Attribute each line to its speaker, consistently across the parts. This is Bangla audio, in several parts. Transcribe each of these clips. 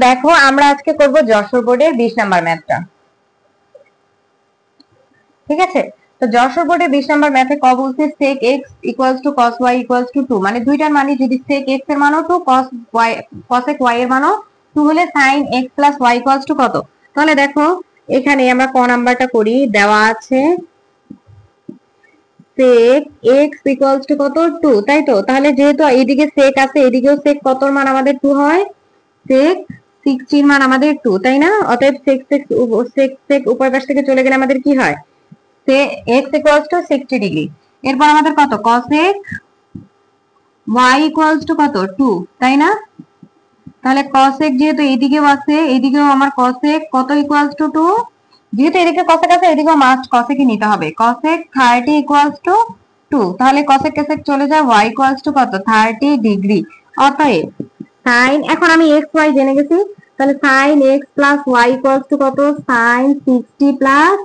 Speaker 1: দেখো আমরা আজকে করব যশোর বোর্ডের 20 নাম্বার ম্যাথটা। ঠিক আছে, তো যশোর বোর্ডে 20 নাম্বার ম্যাথে ক বলছে sec x equals to cos y equals to 2, মানে দুইটার মানে যদি sec x এর মানও 2 cosec y এর মানও 2 হলে sin x plus y equals to কত? তাহলে দেখো এখানে আমরা ক নাম্বারটা করি, দেওয়া আছে sec x equals to কত 2, তাই তো? তাহলে যেহেতু এইদিকে sec আছে এদিকেও sec কতর মান আমাদের 2 হয়, sec 60 এর মান আমাদের 2, তাই না? অতএব sec উপর পাশ থেকে চলে গেলে আমাদের কি হয়, x equals to 60 ডিগ্রি। এরপর আমাদের কত cosec y equals to কত 2, তাই না? তাহলে cosec যেহেতু এইদিকেও আছে এইদিকেও আমার cosec কত equals to 2, যেহেতু এদিকে cosec আছে এদিকেও মাস্ট cosec ই নিতে হবে, cosec 30 equals to 2। তাহলে cosec cosec চলে যায়, y equals to কত 30 ডিগ্রি। অতএব sin, এখন আমি x y জেনে গেছি, তাহলে sin x plus y equals to কত sin 60 plus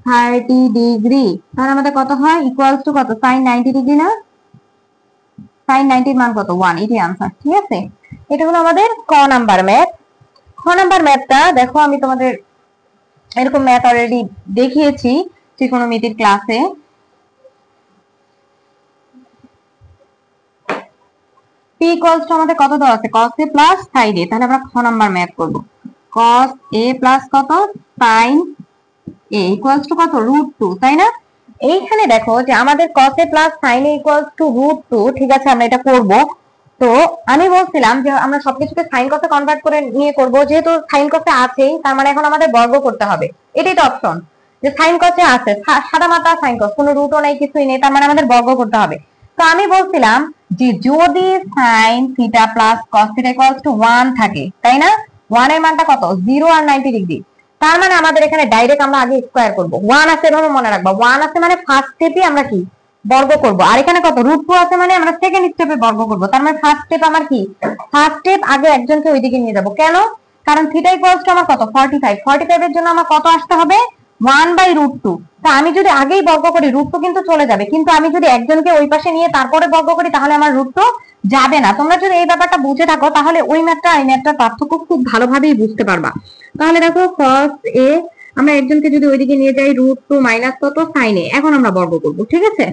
Speaker 1: 30 ডিগ্রি। তাহলে আমাদের কত হয় ইকুয়ালস টু কত sin 90 ডিগ্রি না? sin 90 এর মান কত 1, এটাই आंसर। ঠিক আছে, এটা হলো আমাদের ক নাম্বার ম্যাথ। খ নাম্বার ম্যাথটা দেখো আমি তোমাদের এরকম ম্যাথ অলরেডি দেখিয়েছি ত্রিকোণমিতির ক্লাসে। p ইকুয়ালস টু আমাদের কত দেওয়া আছে cos a plus sin a, তাহলে আমরা খ নাম্বার ম্যাথ করব। cos a প্লাস কত sin a ইকুয়ালস টু কত √2, তাই না? এইখানে দেখো যে আমাদের cos a plus sin a equals to √2, ঠিক আছে আমরা এটা করব। তো আমি বলছিলাম যে আমরা সবকিছুকে sin cos এ কনভার্ট করে নিয়ে করব, যেহেতু sin cos এ আছেই তার মানে এখন আমাদের বর্গ করতে হবে, এটাই তো অপশন, যে sin cos এ আছে সাদা মাটা sin cos, কোনো রুটও নাই কিছুই নেই, তার মানে আমাদের বর্গ করতে হবে। তো আমি বলছিলাম যে যদি sin theta plus cos theta equals to 1 থাকে, তাই না? 1 এর মানটা কত 0 আর 90 ডিগ্রি, তার মানে আমাদের এখানে ডাইরেক্ট আমরা আগে স্কয়ার করব। 1 আছে এভাবে মনে রাখবা, 1 আছে মানে ফার্স্ট স্টেপে আমরা কি বর্গ করব, আর এখানে কত √2 আছে মানে আমরা সেকেন্ড স্টেপে বর্গ করব। তার মানে ফার্স্ট স্টেপ আমার কি, ফার্স্ট স্টেপ আগে একজনকে ওইদিকে নিয়ে যাব। কেন? কারণ থিটা ইকুয়ালস টু আমার কত 45, 45 এর জন্য আমার কত আসতে হবে 1/√2। তো আমি যদি আগেই বর্গ করি √2 কিন্তু চলে যাবে, কিন্তু আমি যদি একজনকে ওই পাশে নিয়ে তারপরে বর্গ করি তাহলে আমার √2 যাবে না। তোমরা যদি এই ব্যাপারটা বুঝে থাকো তাহলে ওই ম্যাথটা এই ম্যাথটার পার্থক্য খুব ভালোভাবেই বুঝতে পারবা। তাহলে দেখো cos a, আমরা একজনকে যদি ওইদিকে নিয়ে যাই √2 মাইনাস কত sin a, এখন আমরা বর্গ করব। ঠিক আছে,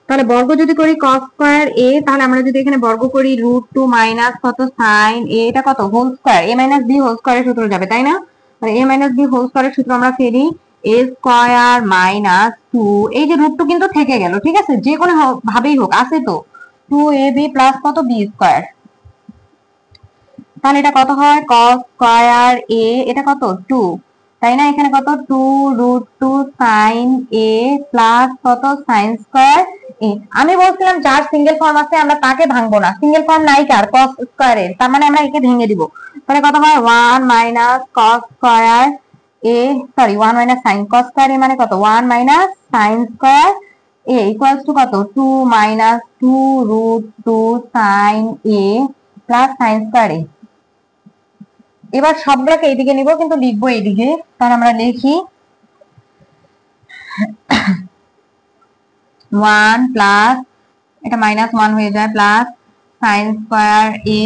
Speaker 1: তাহলে বর্গ যদি করি cos স্কয়ার a, তাহলে আমরা যদি এখানে বর্গ করি √2 মাইনাস কত sin a, এটা কত whole square, a minus b whole স্কয়ারের সূত্র যাবে, তাই না? তাহলে a মাইনাস b হোল স্কয়ারের সূত্র আমরা ফেলি a স্কয়ার মাইনাস 2, এই যে √2 কিন্তু থেকে গেল, ঠিক আছে, যে কোনো ভাবেই হোক আছে তো 2ab প্লাস কত b স্কয়ার। তাহলে এটা কত হয় cos স্কয়ার a, এটা কত 2, তাই না? এখানে কত 2√2 sin a প্লাস কত sin স্কয়ার a। আমি বলছিলাম যার সিঙ্গেল ফর্ম আছে আমরা তাকে ভাঙবো না, সিঙ্গেল ফর্ম নাই কার cos স্কয়ারের, তার মানে আমরা একে ভেঙে দিব। তাহলে কত হয় 1 minus cos square a, sorry 1 minus sin cos square a মানে কত 1 minus sin square a equals to কত 2 minus 2√2 sin a plus sin square a। এবার সবগুলোকে এইদিকে নিব কিন্তু লিখবো এইদিকে, তাহলে আমরা লিখি 1 প্লাস এটা মাইনাস 1 হয়ে যায় plus sin square a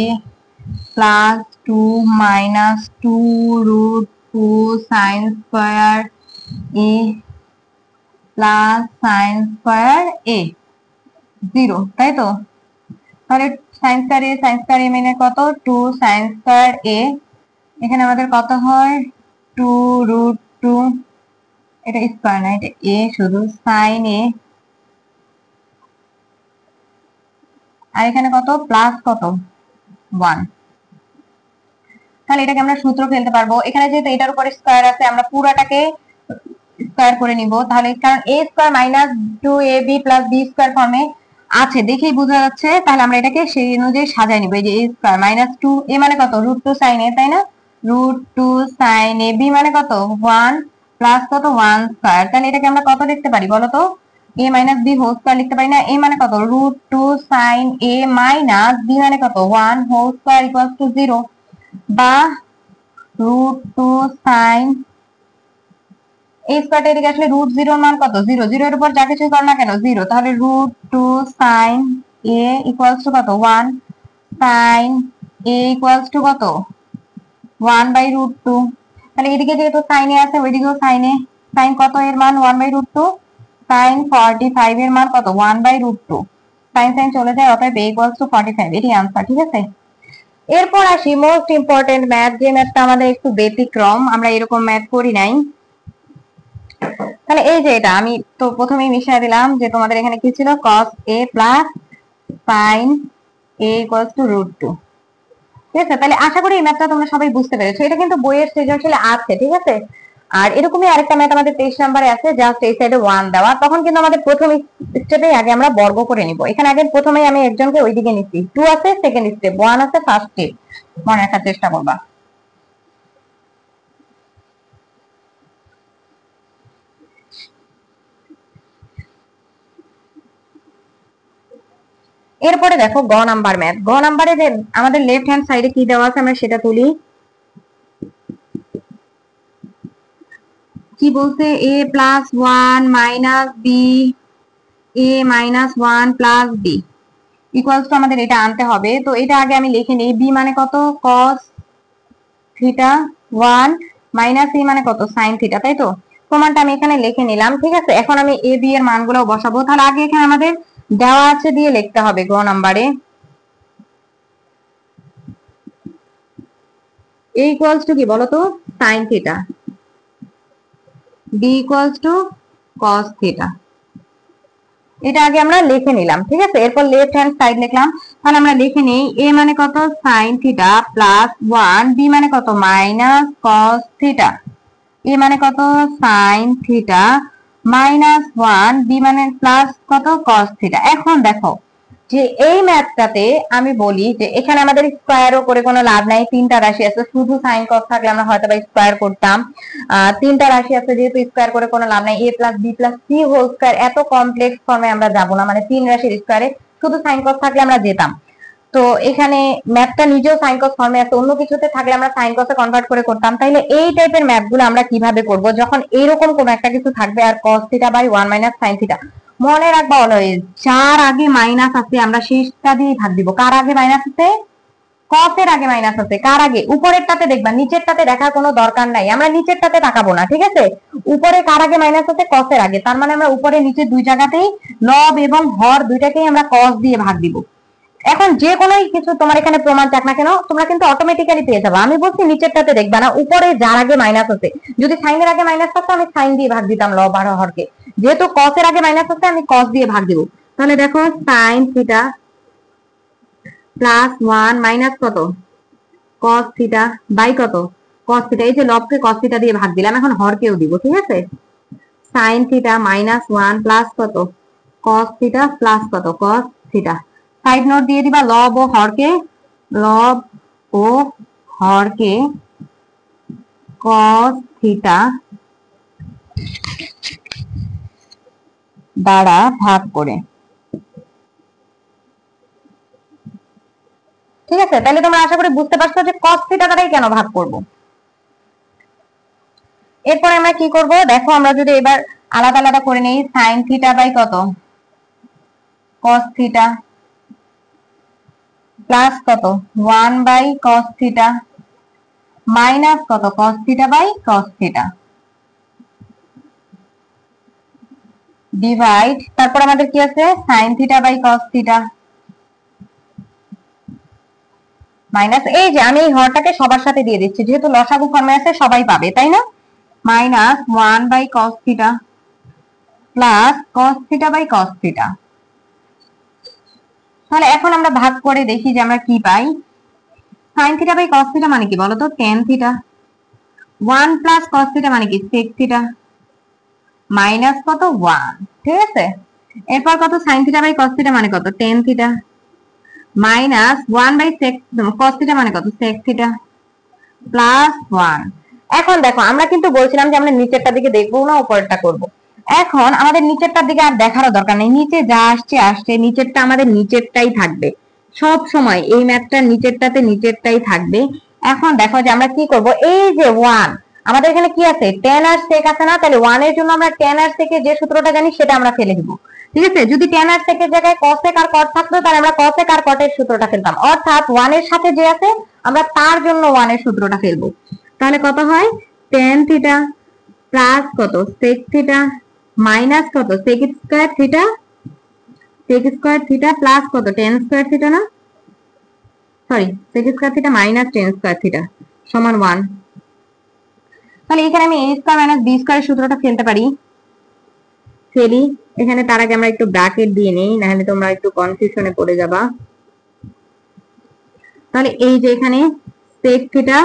Speaker 1: plus 2 minus 2√2 sin square a plus sin square a 0, তাই তো? তাহলে sin স্কয়ার a মানে কত 2 sin স্কয়ার a, এখানে আমাদের কত হয় 2√2, এটা স্কয়ার না এটা a শুধু sin a, আর এখানে কত প্লাস কত 1। তাহলে এটাকে আমরা সূত্র ফেলতে পারবো, এখানে যেহেতু এটার উপরে স্কয়ার আছে আমরা পুরাটাকে স্কয়ার করে নিব। তাহলে কারণ a square minus 2ab plus b square ফর্মে আছে দেখেই বোঝা যাচ্ছে, তাহলে আমরা এটাকে সেই অনুযায়ী সাজায় নিব। এই যে a স্কয়ার মাইনাস 2a মানে কত √2 sin a, তাই না? √2 sin a, b মানে কত 1 প্লাস কত 1 স্কয়ার। তাহলে এটাকে আমরা কত লিখতে পারি বলো তো, a minus b whole square লিখতে পারি না? a মানে কত √2 sin a মাইনাস b মানে কত 1 হোল স্কয়ার ইকুয়ালস টু 0, বা √2 sin এই স্কয়ারটা এদিকে আসলে √0 এর মান কত 0, 0 এর উপর যা কিছু কর না কেন 0, তাহলে √2 sin a ইকুয়ালস টু কত 1 sin a ইকুয়ালস টু কত 1/√2। তাহলে এদিকে যেহেতু সাইনে আছে ওইদিকেও সাইনে, সাইন কত এর মান 1/√2, সাইন 45 এর মান কত 1/√2, সাইন সাইন চলে যায়, অতএব a = 45, এটি आंसर। ঠিক আছে, এরপর আসি মোস্ট ইম্পর্টেন্ট ম্যাথ, যে ম্যাথটা আমাদের একটু ব্যতিক্রম, আমরা এরকম ম্যাথ করি নাই। তাহলে এই যে এটা আমি তো প্রথমেই মিশিয়ে দিলাম যে তোমাদের এখানে কি ছিল, cos a plus sin a = √2। ঠিক আছে, তাহলে আশা করি এই ম্যাথটা তোমরা সবাই বুঝতে পেরেছো, এটা কিন্তু বইয়ের সৃজনশীলে আছে। ঠিক আছে, আর এরকমই আরেকটা ম্যাথ আমাদের 23 নম্বরে আছে, জাস্ট এই সাইডে 1 দেওয়া। তখন কিন্তু আমাদের প্রথম স্টেপে আগে আমরা বর্গ করে নিব। এখানে আগে প্রথমেই আমি একজনকে ওইদিকে নিচ্ছি, 2 আছে সেকেন্ড স্টেপ, 1 আছে ফার্স্ট স্টেপ, মনে রাখার চেষ্টা করবা। এরপরে দেখো গ নাম্বার ম্যাথ। গ নাম্বারে যে আমাদের লেফট হ্যান্ড সাইডে কি দেওয়া আছে আমরা সেটা তুলি। কি বলছে, a + 1 - b, a - 1 + b equals to আমাদের এটা আনতে হবে। তো এটা আগে আমি লিখে নিই, b মানে কত cos থিটা 1 মাইনাস e মানে কত sin থিটা, তাই তো প্রমাণটা আমি এখানে লিখে নিলাম। ঠিক আছে, এখন আমি a b এর মানগুলো বসাবো। তাহলে আগে এখানে আমাদের দেওয়া আছে দিয়ে লিখতে হবে গ নাম্বারে, a ইকুয়ালস টু কি বলতো sin theta, b equals to cos theta, এটা আগে আমরা লিখে নিলাম। ঠিক আছে, এরপর লেফট হ্যান্ড সাইড লিখলাম। তাহলে আমরা লিখে নিই a মানে কত sin থিটা প্লাস 1, b মানে কত মাইনাস cos থিটা, a মানে কত sin থিটা মাইনাস 1, b মানে প্লাস কত cos থিটা। এখন দেখো যে এই ম্যাথটাতে আমি বলি যে এখানে আমাদের স্কয়ারও করে কোনো লাভ নাই, তিনটা রাশি আছে, শুধু সাইন কস থাকলে আমরা হয়তো বা স্কয়ার করতাম। তিনটা রাশি আছে যেহেতু স্কয়ার করে কোনো লাভ নাই, a + b + c whole square এত কমপ্লেক্স ফর্মে আমরা যাব না, মানে তিন রাশির স্কয়ারে শুধু সাইন কস থাকলে আমরা যেতাম। তো এখানে ম্যাথটা নিজেও সাইন কস ফর্মে আছে, অন্য কিছুতে থাকলে আমরা সাইন কসে কনভার্ট করে করতাম। তাইলে এই টাইপের ম্যাথগুলো আমরা কিভাবে করব, যখন এরকম কোন একটা কিছু থাকবে আর cos theta by 1 - sin theta, মনে রাখবা অলওয়েজ যার আগে মাইনাস আছে আমরা শেষটা দিয়ে ভাগ দিব। কার আগে মাইনাস আছে, cos এর আগে মাইনাস আছে। কার আগে, উপরেরটাতে দেখবা, নিচেরটাতে দেখার কোনো দরকার নাই, আমরা নিচেরটাতে তাকাবো না। ঠিক আছে, উপরে কার আগে মাইনাস আছে, cos এর আগে, তার মানে আমরা উপরে নিচে দুই জায়গাতেই লব এবং হর দুইটাকেই আমরা cos দিয়ে ভাগ দিব। এখন যে কোনো কিছু তোমার এখানে প্রমাণ চাক না কেন তোমরা কিন্তু অটোমেটিক্যালি পেয়ে যাবে। আমি বলছি নিচেরটাতে দেখবা না, উপরে যার আগে মাইনাস আছে, যদি সাইনের আগে মাইনাস থাকতো আমি সাইন দিয়ে ভাগ দিতাম লব আর হরকে, যেহেতু cos এর আগে মাইনাস আছে আমি cos দিয়ে ভাগ দিব। তাহলে দেখো sin থিটা প্লাস 1 মাইনাস কত cos থিটা বাই কত cos থিটা, এই যে লবকে cos থিটা দিয়ে ভাগ দিলাম, এখন হরকেও দিব। ঠিক আছে, sin থিটা মাইনাস 1 প্লাস কত cos থিটা প্লাস কত cos থিটা, সাইড নোট দিয়ে দিবা লব ও হরকে, লব ও হরকে cos থিটা দ্বারা ভাগ করে। ঠিক আছে, তাহলে তোমরা আশা করি বুঝতে পারছো যে cos থিটা দ্বারাই কেন ভাগ করব। এরপর আমরা কি করব দেখো, আমরা যদি এবার আলাদা আলাদা করে নেই, sin থিটা বাই কত cos থিটা প্লাস কত 1/cos থিটা মাইনাস কত cos theta by cos theta divide, তারপর আমাদের কি আছে sin theta by cos theta minus, এই যে আমি এই হরটাকে সবার সাথে দিয়ে দিচ্ছি যেহেতু লসাগু ফর্মে আছে সবাই পাবে, তাই না, minus 1/cos theta plus cos theta by cos theta. তাহলে এখন আমরা ভাগ করে দেখি যে আমরা কি পাই। sin theta by cos theta মানে কি বলতো tan theta, 1 plus cos theta মানে কি sec থিটা মাইনাস কত 1। ঠিক আছে, এরপর কত sin theta by cos theta মানে কত tan theta minus 1/sec cos theta মানে কত sec থিটা প্লাস 1। এখন দেখো আমরা কিন্তু বলছিলাম যে আমরা নিচেরটা দিকে দেখবো না উপরেরটা করব। এখন আমাদের নিচেরটার দিকে আর দেখারও দরকার নেই, নিচে যা আসছে আসছে, নিচেরটা আমাদের নিচেরটাই থাকবে সব সময়, এই ম্যাথটা নিচেরটাতে নিচেরটাই থাকবে। এখন দেখো যে আমরা কি করব, এই যে 1 আমাদের এখানে কি আছে tan আর sec আছে না, তাহলে 1 এর জন্য আমরা tan আর sec এর যে সূত্রটা জানি সেটা আমরা ফেলে দিব। ঠিক আছে, যদি tan আর sec এর জায়গায় cos sec আর cot থাকতো তাহলে আমরা cos sec আর cot এর সূত্রটা ফেলতাম, অর্থাৎ 1 এর সাথে যে আছে আমরা তার জন্য 1 এর সূত্রটা ফেলবো। তাহলে কত হয় tan থিটা প্লাস কত sec থিটা মাইনাস কত sec স্কয়ার থিটা প্লাস কত tan স্কয়ার থিটা না sorry sec square theta minus tan square theta সমান 1। তাহলে এখানে আমি a square minus b square এর সূত্রটা ফেলতে পারি, ফেলি। এখানে তার আগে আমরা একটু ব্র্যাকেট দিয়ে নেই, না হলে তোমরা একটু কনফিউশনে পড়ে যাবা। তাহলে এই যে এখানে sec theta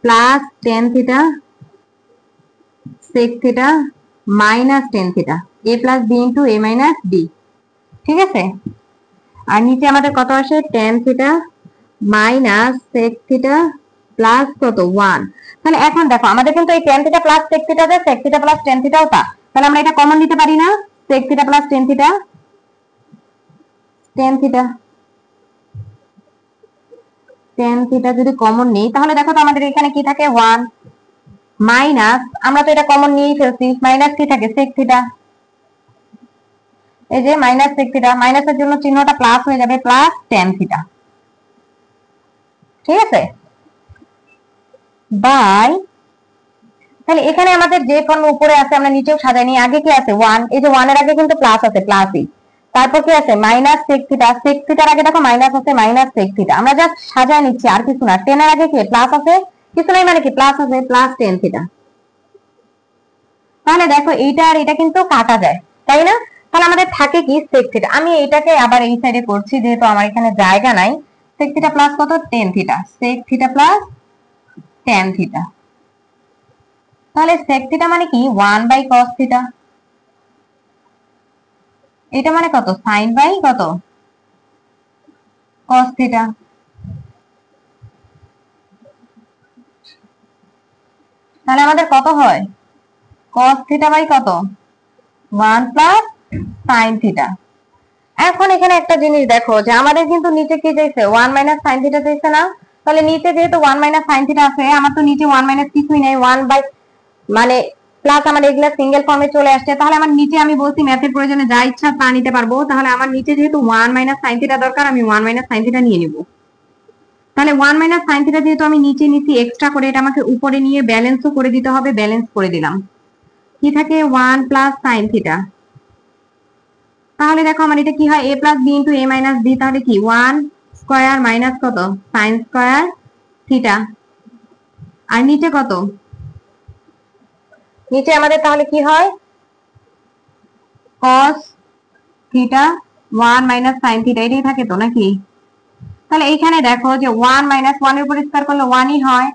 Speaker 1: plus tan theta sec theta minus tan theta a plus b into a minus b, ঠিক আছে। আর নিচে আমাদের কত আসে tan theta minus sec theta plus কত 1। তাহলে এখন দেখো আমাদের কিন্তু এই tan theta plus sec theta যে sec থিটা প্লাস tan থিটাও তা, তাহলে আমরা এটা কমন নিতে পারি না, sec theta plus tan theta tan theta যদি কমন নিই তাহলে দেখো তো আমাদের এখানে কি থাকে 1 মাইনাস, আমরা তো এটা কমন নিয়েই ফেলছি, মাইনাস কি থাকে sec থিটা, এই যে মাইনাস sec থিটা, মাইনাসের জন্য চিহ্নটা প্লাস হয়ে যাবে প্লাস tan থিটা, ঠিক আছে বাই। তাহলে এখানে আমাদের যে ফর্ম উপরে আছে আমরা নিচেও সাজাই নি, আগে কি আছে 1, এই যে 1 এর আগে কিন্তু প্লাস আছে প্লাসই, তারপর কি আছে মাইনাস sec থিটার আগে দেখো মাইনাস আছে মাইনাস sec থিটা, আমরা জাস্ট সাজায় নিচ্ছি আর কিছু না। tan এর আগে কি প্লাস আছে, কিছু নাই মানে কি প্লাস আছে প্লাস tan থিটা। তাহলে দেখো এইটা আর এটা কিন্তু কাটা যায়, তাই না? তাহলে আমাদের থাকে কি sec থিটা, আমি এইটাকে আবার এই সাইডে করছি যেহেতু আমার এখানে জায়গা নাই। sec থিটা প্লাস কত tan theta, sec theta plus tan theta. তাহলে sec থিটা মানে কি 1 বাই cos থিটা, এটা মানে কত sin বাই কত cos থিটা। তাহলে আমাদের কত হয় cos থিটা বাই কত 1 প্লাস sin থিটা। এখন এখানে একটা জিনিস দেখো যে আমাদের কিন্তু নিচে কি চাইছে 1 মাইনাস sin থিটা চাইছে না, তাহলে নিচে যেহেতু 1 মাইনাস sin থিটা আছে, আমার তো নিচে 1 মাইনাস কিছুই নাই, 1 বাই মানে প্লাস আমার এগুলা সিঙ্গেল ফর্মে চলে আসছে। তাহলে আমার নিচে আমি বলছি ম্যাথের প্রয়োজনে যা ইচ্ছা তা নিতে পারবো, তাহলে আমার নিচে যেহেতু 1 মাইনাস sin থিটা দরকার, আমি 1 মাইনাস sin থিটা নিয়ে নিব। তাহলে 1 মাইনাস sin থিটা যেহেতু আমি নিচে নিচ্ছি এক্সট্রা করে, এটা আমাকে উপরে নিয়ে ব্যালেন্সও করে দিতে হবে, ব্যালেন্স করে দিলাম। কি থাকে 1 প্লাস sin থিটা। তাহলে দেখো আমার এটা কি হয় a plus b into a minus b, তাহলে কি 1 স্কয়ার মাইনাস কত sin স্কয়ার থিটা। আর নিচে কত, নিচে আমাদের তাহলে কি হয় cos theta 1 minus sin theta, এটাই থাকে তো নাকি? তাহলে এইখানে দেখো যে 1 মাইনাস 1 এর উপর স্কয়ার করলে 1 ই হয়,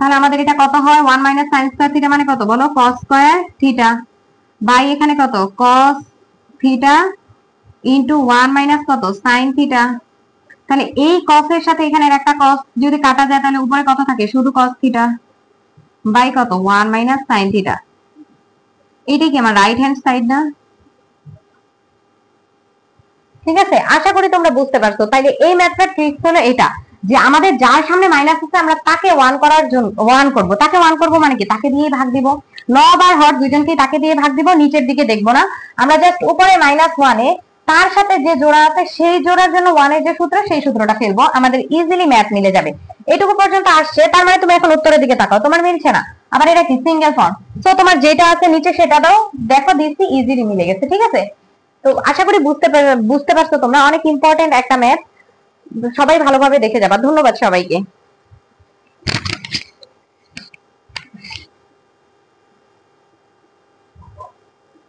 Speaker 1: তাহলে আমাদের এটা কত হয় 1 মাইনাস sin স্কয়ার থিটা মানে কত বলো cos স্কয়ার থিটা বাই এখানে কত cos থিটা ইন্টু 1 মাইনাস কত sin থিটা। তাহলে এই cos এর সাথে এখানে একটা cos যদি কাটা যায় তাহলে উপরে কত থাকে শুধু cos থিটা বাই কত 1 মাইনাস sin থিটা। এইটাই কি আমার রাইট হ্যান্ড সাইড না? ঠিক আছে, আশা করি তোমরা বুঝতে পারছো। তাইলে এই ম্যাথটার ট্রিক্স হলো এটা যে আমাদের যার সামনে মাইনাস আছে আমরা তাকে 1 করার জন্য 1 করব, তাকে 1 করব মানে কি তাকে দিয়ে ভাগ দিব, লব আর হর দুইজনকেই তাকে দিয়ে ভাগ দিব, নিচের দিকে দেখবো না আমরা, জাস্ট উপরে -1 এ তার সাথে যে জোড়া আছে সেই জোড়ার জন্য 1 এর যে সূত্র সেই সূত্রটা ফেলবো, আমাদের ইজিলি ম্যাথ মিলে যাবে। এটুকু পর্যন্ত আসছে, তার মানে তুমি এখন উত্তরের দিকে তাকাও, তোমার মিলছে না, আবার এটা কি সিঙ্গেল ফর্ম, সো তোমার যেটা আছে নিচে সেটা দাও, দেখো দিছি ইজিলি মিলে গেছে। ঠিক আছে, তো আশা করি বুঝতে পারছো তোমরা, অনেক ইম্পর্টেন্ট একটা ম্যাথ, সবাই ভালোভাবে দেখে যাবা। ধন্যবাদ সবাইকে।